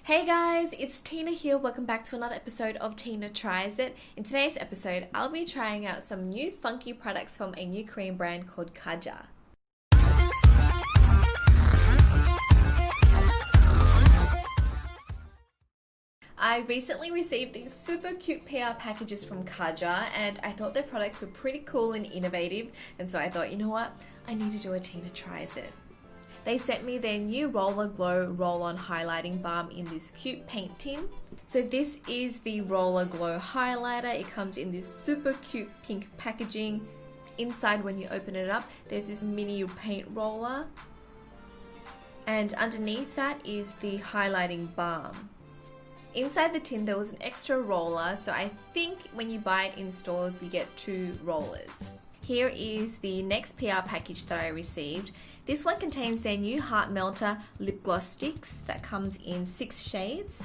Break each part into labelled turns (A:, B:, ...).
A: Hey guys, it's Tina here. Welcome back to another episode of Tina Tries It. In today's episode, I'll be trying out some new funky products from a new Korean brand called Kaja. I recently received these super cute PR packages from Kaja and I thought their products were pretty cool and innovative, and so I thought, you know what, I need to do a Tina Tries It. They sent me their new Roller Glow Roll-On Highlighting Balm in this cute paint tin. So this is the Roller Glow Highlighter. It comes in this super cute pink packaging. Inside, when you open it up, there's this mini paint roller. And underneath that is the highlighting balm. Inside the tin there was an extra roller, so I think when you buy it in stores you get 2 rollers. Here is the next PR package that I received. This one contains their new Heart Melter lip gloss sticks that comes in 6 shades.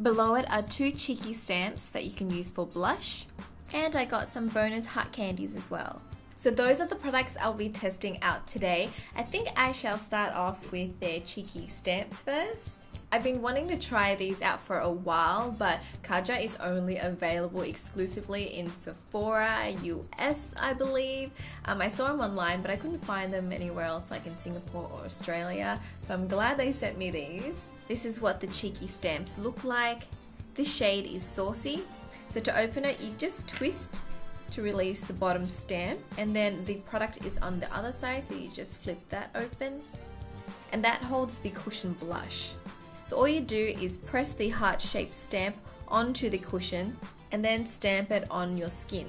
A: Below it are 2 cheeky stamps that you can use for blush. And I got some bonus heart candies as well. So those are the products I'll be testing out today. I think I shall start off with their cheeky stamps first. I've been wanting to try these out for a while, but Kaja is only available exclusively in Sephora, US, I believe. I saw them online, but I couldn't find them anywhere else like in Singapore or Australia, so I'm glad they sent me these. This is what the cheeky stamps look like. This shade is Saucy, so to open it you just twist to release the bottom stamp, and then the product is on the other side, so you just flip that open, and that holds the cushion blush. So all you do is press the heart-shaped stamp onto the cushion and then stamp it on your skin.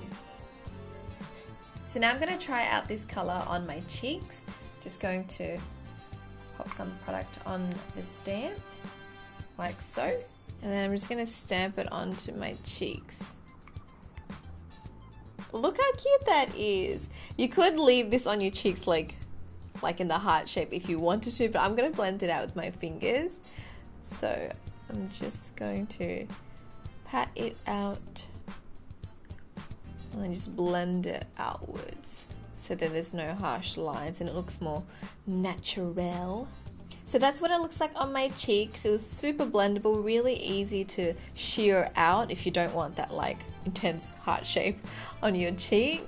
A: So now I'm going to try out this color on my cheeks. Just going to pop some product on the stamp, like so. And then I'm just going to stamp it onto my cheeks. Look how cute that is. You could leave this on your cheeks like in the heart shape if you wanted to, but I'm going to blend it out with my fingers. So I'm just going to pat it out and then just blend it outwards so that there's no harsh lines and it looks more natural. So that's what it looks like on my cheeks. It was super blendable, really easy to shear out if you don't want that like intense heart shape on your cheeks.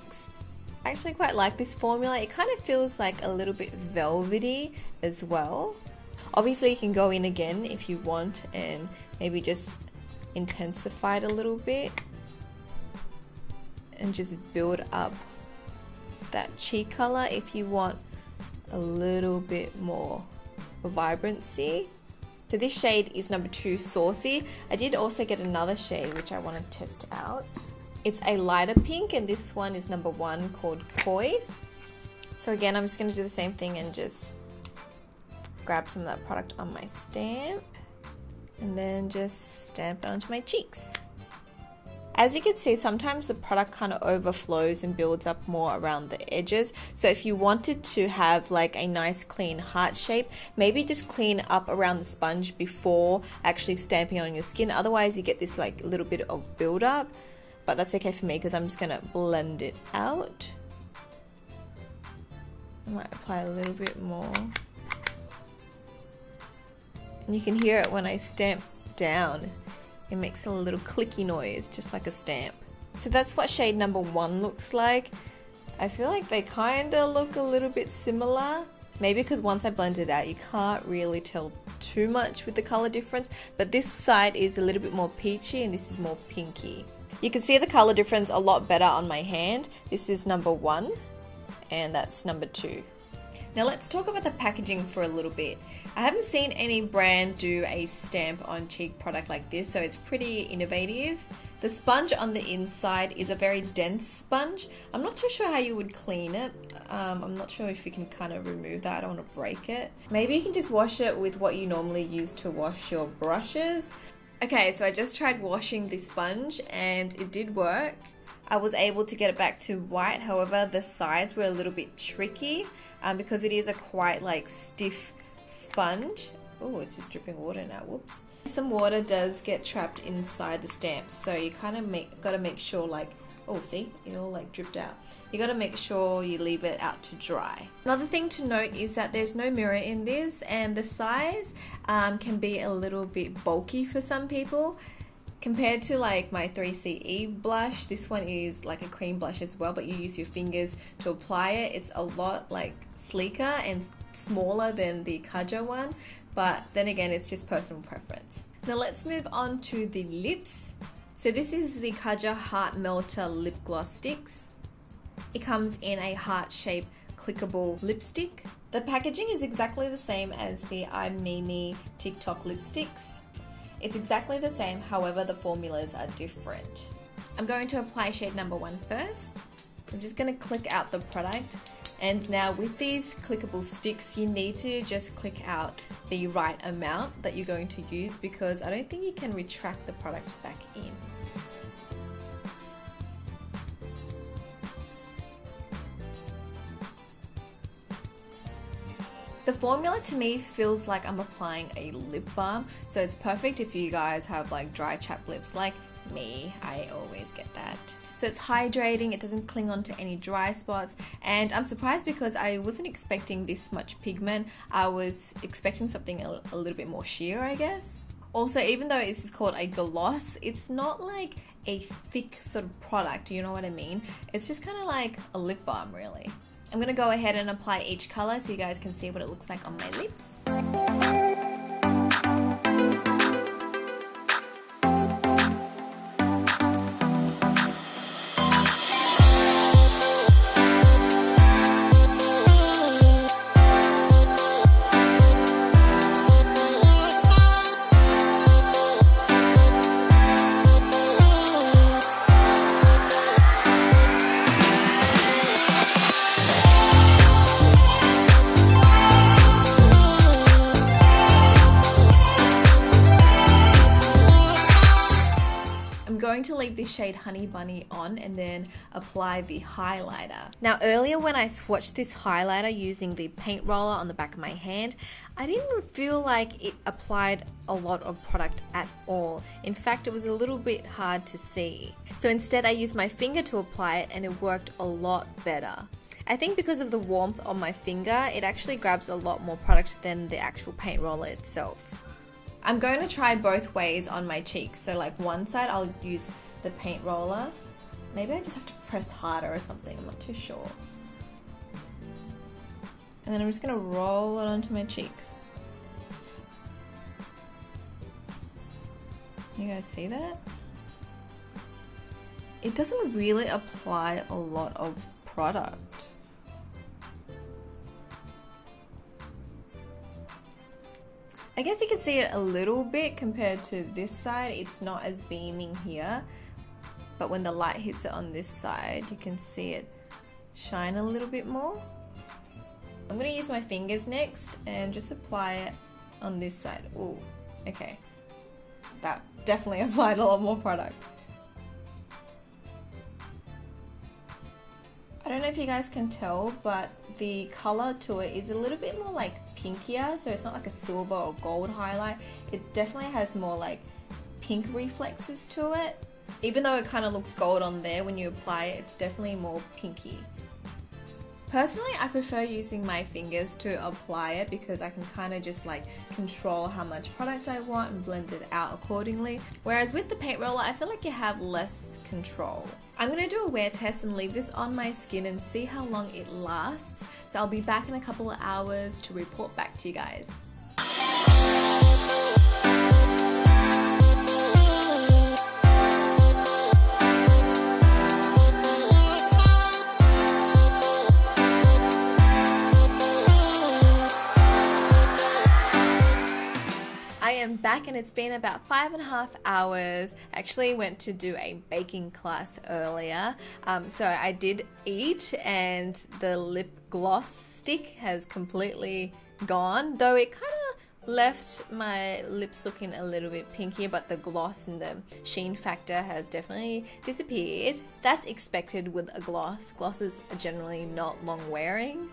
A: I actually quite like this formula. It kind of feels like a little bit velvety as well. Obviously you can go in again if you want and maybe just intensify it a little bit and just build up that cheek color if you want a little bit more vibrancy. So this shade is number 2, Saucy. I did also get another shade which I want to test out. It's a lighter pink and this one is number 1 called Koi. So again I'm just going to do the same thing and just grab some of that product on my stamp and then just stamp it onto my cheeks. As you can see, sometimes the product kind of overflows and builds up more around the edges. So if you wanted to have like a nice clean heart shape, maybe just clean up around the sponge before actually stamping it on your skin. Otherwise you get this like little bit of build up, but that's okay for me because I'm just gonna blend it out. I might apply a little bit more. And you can hear it when I stamp down. It makes a little clicky noise, just like a stamp. So that's what shade number 1 looks like. I feel like they kind of look a little bit similar. Maybe because once I blend it out, you can't really tell too much with the color difference. But this side is a little bit more peachy and this is more pinky. You can see the color difference a lot better on my hand. This is number 1 and that's number 2. Now let's talk about the packaging for a little bit. I haven't seen any brand do a stamp on cheek product like this, so it's pretty innovative. The sponge on the inside is a very dense sponge. I'm not too sure how you would clean it. I'm not sure if you can kind of remove that. I don't want to break it. Maybe you can just wash it with what you normally use to wash your brushes. Okay, so I just tried washing the sponge and it did work. I was able to get it back to white, however the sides were a little bit tricky because it is a quite like stiff sponge. Oh, it's just dripping water now, whoops. Some water does get trapped inside the stamps, so you kind of got to make sure like Oh, see, it all like dripped out. You gotta make sure you leave it out to dry. Another thing to note is that there's no mirror in this, and the size can be a little bit bulky for some people. Compared to like my 3CE blush, this one is like a cream blush as well, but you use your fingers to apply it. It's a lot like sleeker and smaller than the Kaja one, but then again, it's just personal preference. Now let's move on to the lips. So this is the Kaja Heart Melter Lip Gloss Sticks. It comes in a heart-shaped clickable lipstick. The packaging is exactly the same as the I'm Mimi TikTok lipsticks. It's exactly the same, however the formulas are different. I'm going to apply shade number 1 first. I'm just going to click out the product, and now with these clickable sticks you need to just click out the right amount that you're going to use, because I don't think you can retract the product back in. The formula to me feels like I'm applying a lip balm, so it's perfect if you guys have like dry chapped lips like me. I always get that. So it's hydrating, it doesn't cling onto any dry spots, and I'm surprised because I wasn't expecting this much pigment. I was expecting something a little bit more sheer, I guess. Also, even though this is called a gloss, it's not like a thick sort of product, you know what I mean? It's just kind of like a lip balm, really. I'm going to go ahead and apply each color so you guys can see what it looks like on my lips. Going to leave this shade Honey Bunny on and then apply the highlighter. Now earlier when I swatched this highlighter using the paint roller on the back of my hand, I didn't feel like it applied a lot of product at all. In fact, it was a little bit hard to see. So instead I used my finger to apply it and it worked a lot better. I think because of the warmth on my finger, it actually grabs a lot more product than the actual paint roller itself. I'm going to try both ways on my cheeks. So like one side I'll use the paint roller. Maybe I just have to press harder or something, I'm not too sure. And then I'm just going to roll it onto my cheeks. You guys see that? It doesn't really apply a lot of product. I guess you can see it a little bit compared to this side. It's not as beaming here, but when the light hits it on this side, you can see it shine a little bit more. I'm gonna use my fingers next and just apply it on this side. Ooh, okay. That definitely applied a lot more product. I don't know if you guys can tell, but the color to it is a little bit more like pinkier, so it's not like a silver or gold highlight. It definitely has more like pink reflexes to it. Even though it kind of looks gold on there, when you apply it, it's definitely more pinky. Personally, I prefer using my fingers to apply it because I can kind of just like control how much product I want and blend it out accordingly. Whereas with the paint roller, I feel like you have less control. I'm going to do a wear test and leave this on my skin and see how long it lasts. So I'll be back in a couple of hours to report back to you guys. I am back and it's been about 5.5 hours. I actually went to do a baking class earlier. So I did eat and the lip gloss stick has completely gone, though it kind of left my lips looking a little bit pinkier, but the gloss and the sheen factor has definitely disappeared. That's expected with a gloss. Glosses are generally not long wearing.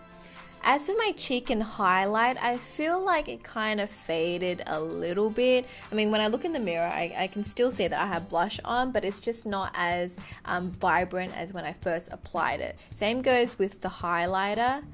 A: As for my cheek and highlight, I feel like it kind of faded a little bit. I mean, when I look in the mirror, I can still see that I have blush on, but it's just not as vibrant as when I first applied it. Same goes with the highlighter.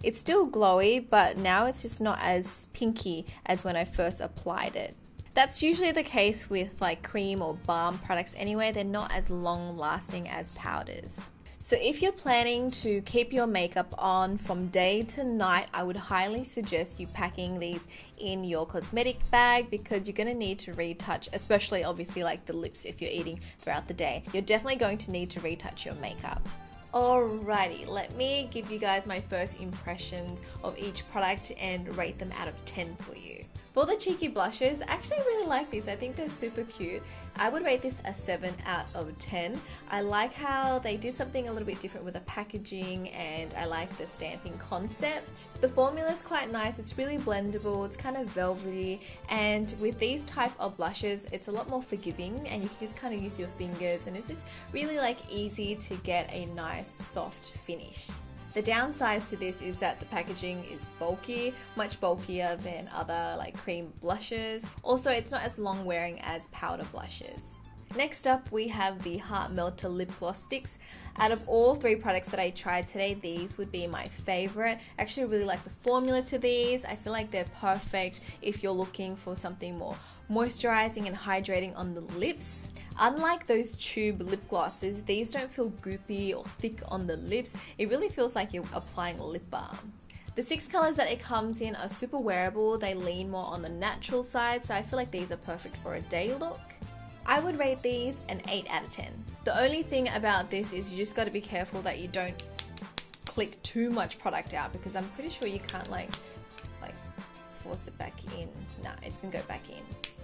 A: It's still glowy, but now it's just not as pinky as when I first applied it. That's usually the case with like cream or balm products anyway. They're not as long lasting as powders. So if you're planning to keep your makeup on from day to night, I would highly suggest you packing these in your cosmetic bag because you're going to need to retouch, especially obviously like the lips if you're eating throughout the day. You're definitely going to need to retouch your makeup. Alrighty, let me give you guys my first impressions of each product and rate them out of 10 for you. For the cheeky blushes, I actually really like these. I think they're super cute. I would rate this a 7 out of 10. I like how they did something a little bit different with the packaging, and I like the stamping concept. The formula is quite nice. It's really blendable. It's kind of velvety, and with these type of blushes, it's a lot more forgiving, and you can just kind of use your fingers, and it's just really like easy to get a nice soft finish. The downside to this is that the packaging is bulky, much bulkier than other like cream blushes. Also, it's not as long wearing as powder blushes. Next up, we have the Heart Melter Lip Gloss Sticks. Out of all 3 products that I tried today, these would be my favorite. I actually really like the formula to these. I feel like they're perfect if you're looking for something more moisturizing and hydrating on the lips. Unlike those tube lip glosses, these don't feel goopy or thick on the lips. It really feels like you're applying lip balm. The 6 colors that it comes in are super wearable. They lean more on the natural side, so I feel like these are perfect for a day look. I would rate these an 8 out of 10. The only thing about this is you just got to be careful that you don't click too much product out, because I'm pretty sure you can't like force it back in. Nah, it doesn't go back in.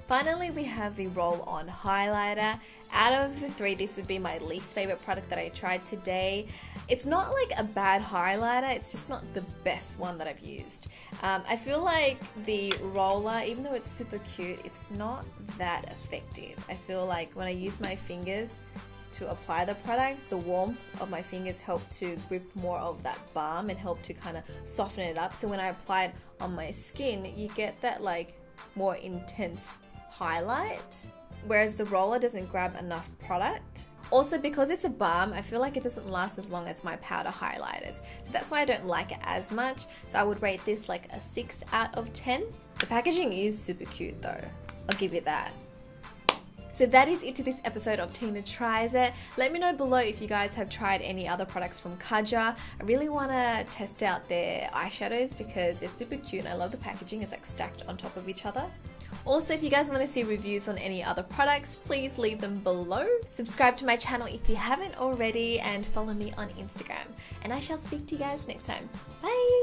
A: Finally, we have the roll-on highlighter. Out of the 3, this would be my least favorite product that I tried today. It's not like a bad highlighter, it's just not the best one that I've used. I feel like the roller, even though it's super cute, it's not that effective. I feel like when I use my fingers to apply the product, the warmth of my fingers help to grip more of that balm and help to kind of soften it up. So when I apply it on my skin, you get that like more intense highlight, whereas the roller doesn't grab enough product. Also, because it's a balm, I feel like it doesn't last as long as my powder highlighters, so that's why I don't like it as much. So I would rate this like a 6 out of 10. The packaging is super cute though, I'll give you that. So that is it to this episode of Tina Tries It. Let me know below if you guys have tried any other products from Kaja. I really want to test out their eyeshadows because they're super cute and I love the packaging. It's like stacked on top of each other. Also, if you guys want to see reviews on any other products, please leave them below. Subscribe to my channel if you haven't already and follow me on Instagram. And I shall speak to you guys next time. Bye!